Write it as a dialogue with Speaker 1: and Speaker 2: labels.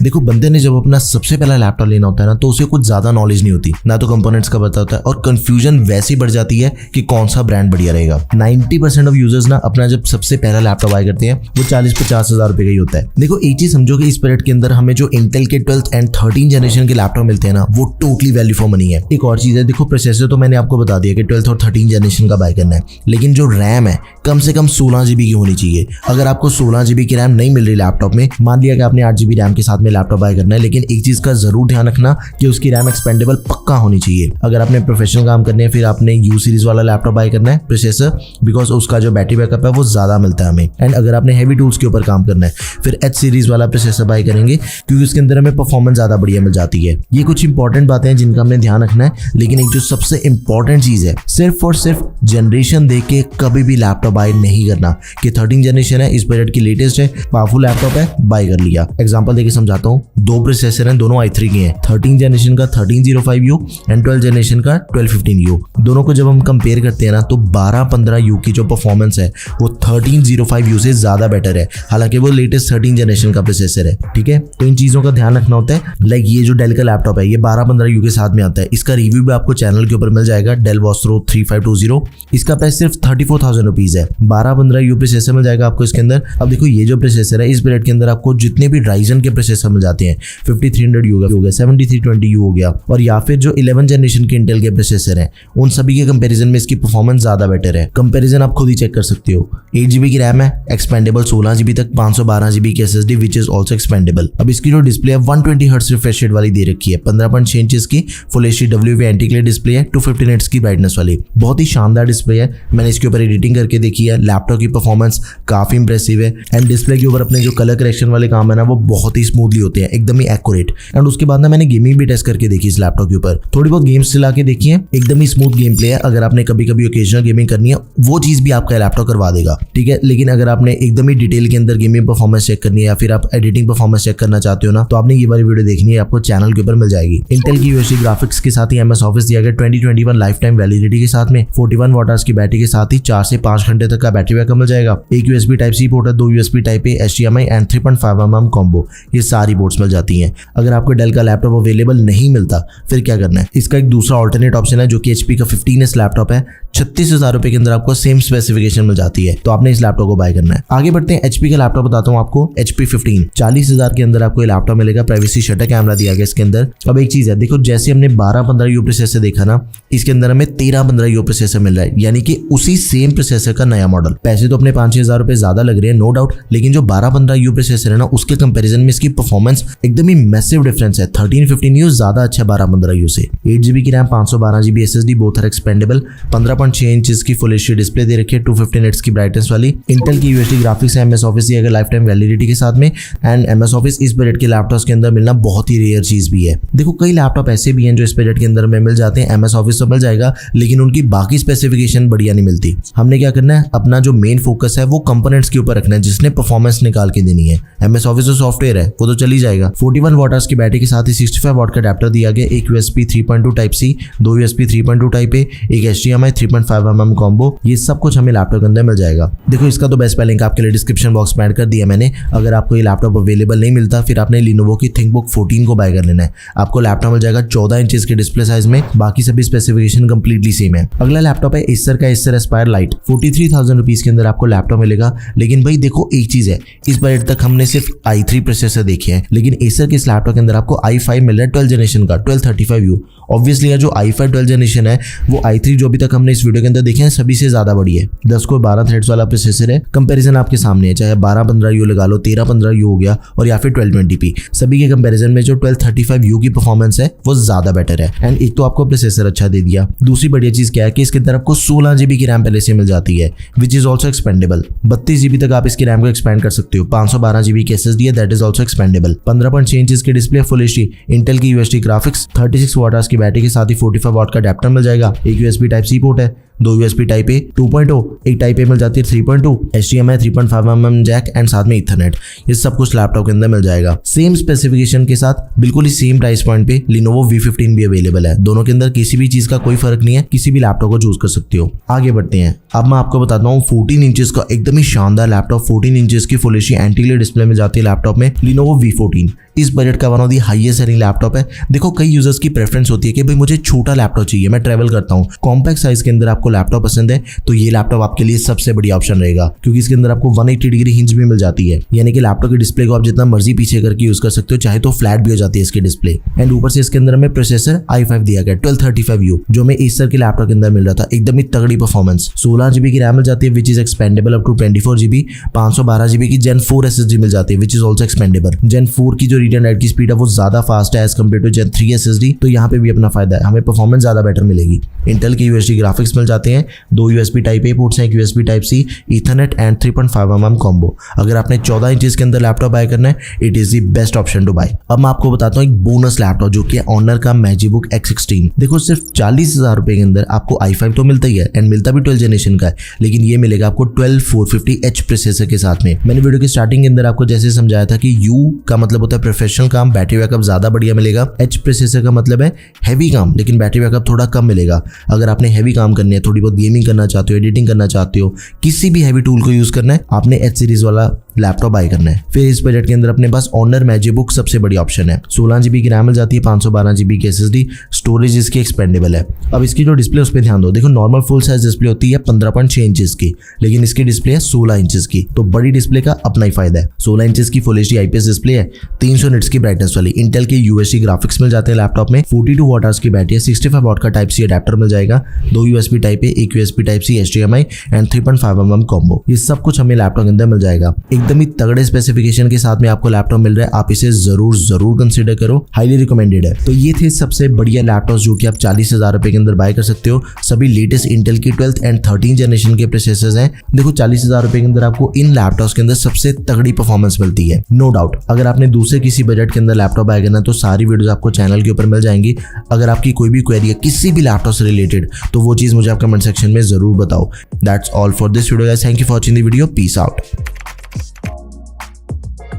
Speaker 1: देखो बंदे ने जब अपना सबसे पहला लैपटॉप लेना होता है ना, तो उसे कुछ ज्यादा नॉलेज नहीं होती, ना तो कंपोनेंट्स का पता होता है, और कंफ्यूजन वैसे ही बढ़ जाती है कि कौन सा ब्रांड बढ़िया रहेगा। 90% ऑफ यूजर्स ना अपना जब सबसे पहला लैपटॉप बाय करते हैं वो 40-50 हजार रुपए का ही होता है। देखो एक चीज समझो कि इस पीरियड के अंदर हमें जो इंटेल के 12th एंड 13 जनरेशन के लैपटॉप मिलते हैं ना, वो टोटली वैल्यू फॉर मनी है। एक और चीज है, देखो प्रोसेसर तो मैंने आपको बता दिया कि 12th और 13 जनरेशन का बाय करना है, लेकिन जो रैम है कम से कम 16 GB की होनी चाहिए। अगर आपको 16 GB की रैम नहीं मिल रही लैपटॉप में, मान लिया कि आपने 8 GB रैम के साथ में लैपटॉप बाय करना है, लेकिन एक चीज का जरूर ध्यान रखना कि उसकी रैम एक्सपेंडेबल पक्का होनी चाहिए। अगर आपने प्रोफेशनल काम करने है, फिर आपने U सीरीज वाला लैपटॉप बाय करना है प्रोसेसर, बिकॉज उसका जो बैटरी बैकअप है वो ज्यादा मिलता है हमें। एंड अगर आपने हैवी टूल्स के ऊपर काम करना है, फिर H सीरीज वाला प्रोसेसर बाय करेंगे, क्योंकि उसके अंदर हमें परफॉर्मेंस ज्यादा बढ़िया मिल जाती है। ये कुछ इंपॉर्टेंट बातें हैं जिनका हमने ध्यान रखना है, लेकिन एक जो सबसे इंपॉर्टेंट चीज है, सिर्फ और सिर्फ जनरेशन देख के कभी भी लैपटॉप बाय नहीं करना कि 13 जनरेशन है, इस पीरियड की लेटेस्ट है, पावरफुल लैपटॉप है, बाय कर लिया। एग्जांपल देके समझाता हूँ। दो प्रोसेसर हैं, दोनों i3 के हैं, 13 जनरेशन का 1305U एंड 12 जनरेशन का 1215U। दोनों को जब हम कंपेयर करते हैं ना, तो 1215U की जो परफॉर्मेंस है वो 1305U से ज्यादा बेटर है, हालांकि वो लेटेस्ट 13 जनरेशन का प्रोसेसर है। ठीक है, तो इन चीजों का ध्यान रखना होता है। लाइक ये जो डेल का लैपटॉप है, ये 1215U के साथ में आता है। इसका रिव्यू भी आपको चैनल के ऊपर मिल जाएगा, डेल वॉस्ट्रो 3520। इसका प्राइस सिर्फ 34,000 रुपीज है। 1215U प्रोसेसर मिल जाएगा आपको इसके अंदर। अब देखो ये जो प्रोसेसर है, इस पीरियड के अंदर आपको जितने भी राइजन के प्रोसेसर मिल जाते हैं, 5300U हो गया, 7320U हो गया, और या फिर जो 11 जनरेशन के इंटेल के प्रोसेसर हैं, उन सभी के कंपैरिजन में इसकी परफॉर्मेंस ज्यादा बेटर है। कंपैरिजन आप खुद ही चेक कर सकते हो। 8 GB की रैम है, एक्सपेंडेबल 16 GB तक, 512 GB की SSD which is also expendable. अब इसकी जो डिस्प्ले है 120 हर्ट्ज रिफ्रेश रेट वाली दे रखी है, 15.6 इंचेस की full HD WV anti glare display है, 250 निट्स की ब्राइटनेस वाली। बहुत ही शानदार डिस्प्ले है। मैंने इसके ऊपर एडिटिंग करके देखी है, लैपटॉप की परफॉर्मेंस काफी इंप्रेसिव है। एंड डिस्प्ले के ऊपर अपने जो कलर करेक्शन वाले काम है ना, वो बहुत ही स्मूथली होते हैं, एकदम ही एक्यूरेट। एंड उसके बाद ना मैंने गेमिंग भी टेस्ट करके देखी इस लैपटॉप के ऊपर, थोड़ी बहुत गेम्स चला के देखी है, एकदम ही स्मूथ गेम प्ले है। अगर आपने कभी कभी ओकेजनल गेमिंग करनी है, वो चीज भी आपका लैपटॉप करवा देगा। ठीक है, लेकिन अगर आपने एकदम ही डिटेल के अंदर गेमिंग परफॉर्मेंस चेक करनी है, या फिर आप एडिटिंग परफॉर्मेंस चेक करना चाहते हो ना, तो आपने ये वाली वीडियो देखनी है, आपको चैनल के ऊपर मिल जाएगी। इंटेल की यूएसडी ग्राफिक्स के साथ ही MS ऑफिस दिया गया 2021 लाइफ टाइम वैलिडिटी के साथ में, 41 वाट की बैटरी के साथ ही 4 से 5 घंटे तक का बैटरी बैकअप मिल जाएगा। एक USB Type-C पोर्ट है, 2 USB Type-A, HDMI and 3.5mm combo, ये सारी पोर्ट्स मिल जाती हैं। अगर आपको डेल का लैपटॉप अवेलेबल नहीं मिलता, फिर क्या करना है? इसका एक दूसरा ऑल्टरनेट ऑप्शन है, जो कि HP का 15S लैपटॉप है। 36,000 रुपए के अंदर आपको सेम स्पेसिफिकेशन मिल जाती है, तो आपने इस लैपटॉप को बाय करना है। आगे बढ़ते हैं, HP का लैपटॉप बताता हूँ आपको, HP 15, 40,000 के अंदर आपको ये लैपटॉप मिलेगा। प्राइवेसी शटर कैमरा दिया गया इसके अंदर। अब एक चीज है, देखो जैसे हमने 1215U प्रोसेसर देखा ना, इसके अंदर हमें 1315U प्रोसेसर मिल रहा है, यानी कि उसी सेम प्रोसेसर का नया मॉडल। पैसे तो अपने 5-6 हजार रुपए ज्यादा लग रहे हैं, नो डाउट, लेकिन जो 1215U प्रोसेसर है ना, उसके कंपैरिजन में इसकी परफॉर्मेंस एकदम ही मैसिव डिफरेंस है। 1315U ज्यादा अच्छा 1215U से। 8 GB की RAM, 512 GB SSD, both are expandable. 15.6 inches की फुल HD डिस्प्ले दे रखी है, 250 निट्स की ब्राइटनेस वाली। इंटेल की USD ग्राफिक्स है, MS ऑफिस दिया गया लाइफ टाइम वैलिडिटी के साथ में। एंड MS ऑफिस इस पीरियड के लैपटॉप्स के अंदर मिलना बहुत ही रेयर चीज भी है। देखो कई लैपटॉप ऐसे भी हैं जो इस पीरियड के अंदर में मिल जाते हैं, MS ऑफिस तो मिल जाएगा, लेकिन उनकी बाकी स्पेसिफिकेशन बढ़िया नहीं मिलती। हमने क्या करना है, अपना जो मेन फोकस है वो कंपोनेंट्स के ऊपर रखना है, जिसने परफॉर्मेंस निकाल के देनी है। MS ऑफिस तो सॉफ्टवेयर है, वो तो चली जाएगा। 41 वाट की बैटरी के साथ ही 65 वाट का अडेप्टर दिया गया, एक USB 3.2 Type-C, 2 USB 3.2 Type-A, एक HDMI 3.5mm कॉम्बो, ये सब कुछ हमें लैपटॉप के अंदर मिल जाएगा। देखो इसका तो बेस्ट लिंक आपके लिए डिस्क्रिप्शन बॉक्स में ऐड कर दिया मैंने। अगर आपको ये लैपटॉप अवेलेबल नहीं मिलता, फिर आपने Lenovo की ThinkBook 14 को बाय कर लेना है। आपको लैपटॉप मिल जाएगा 14 इंचेस के डिस्प्ले साइज में, बाकी सभी स्पेसिफिकेशन कंप्लीटली सेम है। अगला लैपटॉप है Acer का Acer Aspire Lite, 43,000 रुपीज के अंदर आपको लैपटॉप मिलेगा। लेकिन भाई देखो एक चीज है, इस बजट तक हमने सिर्फ i3 प्रोसेसर देखे हैं, लेकिन Acer के इस लैपटॉप के अंदर आपको i5 मिल रहा है 12 जनरेशन का, 1235U। ऑब्वियसली जो i5 12 जनरेशन है, वो i3 जो अभी तक हमने इस वीडियो के अंदर देखे हैं सभी से ज्यादा बड़ी है। 10 को 12 थ्रेड्स वाला प्रोसेसर है। कंपैरिजन आपके सामने है, चाहे 1215U लगा लो, 1315U हो गया, और या फिर 1220p, सभी के कंपैरिजन में जो 1235U की परफॉर्मेंस है वो ज्यादा बेटर है। एंड एक तो आपको प्रोसेसर अच्छा दे दिया, दूसरी बढ़िया चीज क्या है कि इसके अंदर आपको 16 GB की रैम पहले से मिल जाती है, which is also expendable. 32 GB तक आप इसकी रैम को एक्सपेंड कर सकते हो। 512 GB की SSD है, that is also expendable. 15.6 inches की डिस्प्ले, फुल HD, इंटेल की USD ग्राफिक्स, 36 वाट की बैटरी के साथ ही 45 वाट का अडेप्टर मिल जाएगा। एक USB Type-C पोर्ट है, 2 USB Type-A 2.0, एक Type-A मिल जाती है 3.2, HDMI 3.5mm जैक एंड साथ में Ethernet। ये सब कुछ लैपटॉप के अंदर मिल जाएगा। सेम स्पेसिफिकेशन के साथ बिल्कुल ही सेम प्राइस पॉइंट पे Lenovo V15 भी अवेलेबल है। दोनों के अंदर किसी भी चीज का कोई फर्क नहीं है, किसी भी लैपटॉप को चूज कर सकते हो। आगे बढ़ते हैं, अब मैं आपको बताता हूँ 14 इंचेस का एकदम ही शानदार लैपटॉप। 14 इंचेस की full HD anti glare display में जाती है लैपटॉप में Lenovo V14। इस बजट का one of the highest selling laptop है। देखो कई यूजर्स की प्रेफरेंस होती है कि भाई मुझे छोटा लैपटॉप चाहिए, मैं ट्रैवल करता हूँ, कॉम्पैक्ट साइज के अंदर आपको लैपटॉप पसंद है तो ये लैपटॉप आपके लिए सबसे बढ़िया ऑप्शन रहेगा, क्योंकि इसके अंदर आपको 180 डिग्री हिंज भी मिल जाती है, यानी कि लैपटॉप की डिस्प्ले को आप जितना मर्जी पीछे करके यूज कर सकते हो, चाहे तो फ्लैट भी हो जाती है इसकी डिस्प्ले। एंड ऊपर से इसके अंदर हमें प्रोसेसर i5 दिया गया 1235U, जो हमें एसर के लैपटॉप के अंदर मिल रहा था, एकदम ही तगड़ी परफॉर्मेंस। 16GB की रैम मिल जाती है which is expandable up to 24GB, 512GB की Gen 4 SSD मिल जाती है which is also expandable. Gen 4 की जो रीड एंड राइट की स्पीड है वो ज्यादा फास्ट है as compare to Gen 3 SSD, तो यहाँ पे भी अपना फायदा है, हमें परफॉर्मेंस ज्यादा बेटर मिलेगी। इंटेल के UHD ग्राफिक्स मिल जाते हैं, 2 USB टाइप ए पोर्ट्स हैं, एक USB type C, Ethernet and 3.5mm combo. अगर आपने 14 इंचेस के अंदर लैपटॉप बाय करना है, it is the best option to buy. अब मैं आपको बताता हूँ एक बोनस लैपटॉप जो कि है ऑनर का मैजिकबुक X16। देखो सिर्फ 40,000 रुपए के अंदर आपको i5 तो मिलता ही है एंड मिलता भी 12 जनरेशन का है, लेकिन ये मिलेगा आपको 12450H प्रोसेसर के साथ में। मैंने वीडियो की स्टार्टिंग के अंदर आपको जैसे समझाया था कि U का मतलब होता है प्रोफेशनल काम, बैटरी बैकअप ज्यादा बढ़िया मिलेगा। H प्रोसेसर का मतलब है हैवी काम, लेकिन बैटरी बैकअप थोड़ा कम मिलेगा। अगर आपने हैवी काम करनी है, थोड़ी बहुत गेमिंग करना चाहते हो, एडिटिंग करना चाहते हो, किसी भी हैवी टूल को यूज करना है, आपने H सीरीज वाला लैपटॉप बाय करना है। फिर इस बजट के अंदर अपने पास ऑनर मैजिकबुक सबसे बड़ी ऑप्शन है। 16GB की रैम मिल जाती है, 512GB की SSD, स्टोरेज इसकी एक्सपेंडेबल है। अब इसकी जो डिस्प्ले उस पर ध्यान दो, देखो नॉर्मल फुल साइज डिस्प्ले होती है 15.6 इंचेस की, लेकिन इसकी डिस्प्ले है 16 इंचेस की, तो बड़ी डिस्प्ले का अपना ही फायदा है। 16 इंचेस की फुल HD IPS डिस्प्ले है, 300 निट्स की ब्राइटनेस वाली। इंटेल के UHD ग्राफिक्स मिल जाते हैं लैपटॉप में, 42 वाट आवर्स की बैटरी है, 65 वाट का टाइप C अडेप्टर मिल जाएगा, 2 USB टाइप ए, एक USB type C HDMI and 3.5mm combo. ये सब कुछ हमें लैपटॉप के अंदर मिल जाएगा। एकदम ही तगड़े स्पेसिफिकेशन के साथ में आपको लैपटॉप मिल रहा है, आप इसे जरूर कंसीडर करो, हाईली रिकमेंडेड है। तो ये थे सबसे बढ़िया लैपटॉप जो कि आप 40,000 रुपए के अंदर बाय कर सकते हो। सभी लेटेस्ट इंटेल की 12th एंड 13th जनरेशन के प्रोसेसर्स हैं। देखो 40,000 रुपए के अंदर आपको इन लैपटॉप्स के अंदर सबसे तगड़ी परफॉर्मेंस मिलती है, नो डाउट। अगर आपने दूसरे किसी बजट के अंदर लैपटॉप बाय करना तो सारी वीडियोस आपको चैनल के ऊपर मिल जाएंगी। अगर आपकी कोई भी क्वेरी है किसी भी लैपटॉप से रिलेटेड, तो वो चीज मुझे आप कमेंट सेक्शन में जरूर बताओ। That's all for this video guys, thank you for watching the video, peace out.